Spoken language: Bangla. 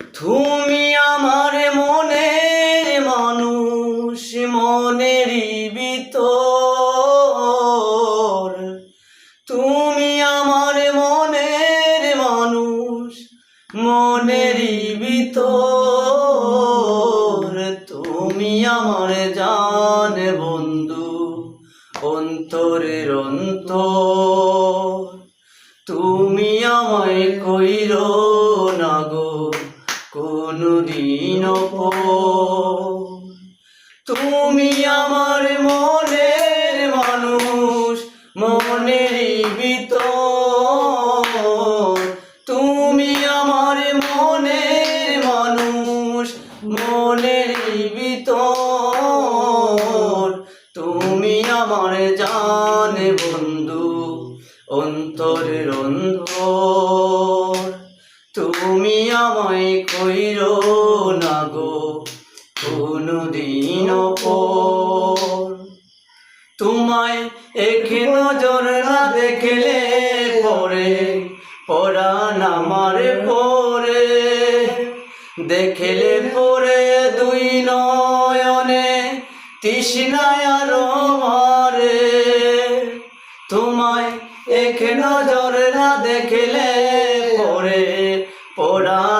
তুমি আমার মনের মানুষ, মনেরই ভিতর। তুমি আমার মনের মানুষ, মনেরই ভিতর। তুমি আমার জান বন্ধু, অন্তরের অন্তর। তুমি আমায় কইরো না গো কোনদিন পর। তুমি আমার মনের মানুষ, মনেরই ভিতর। তুমি আমার মনের মানুষ, মনেরই ভিতর। তুমি আমার জান বন্ধু, অন্তরের অন্তর। তুমি আমায় কইরো না গো কোনদিন পর। তোমায় এক নজর না দেখলে পরে পরাণ আমার পরে। দেখলে পরে দুই নয়নে তৃষ্ণায় আরো মারে। তোমায় এক নজর না দেখলে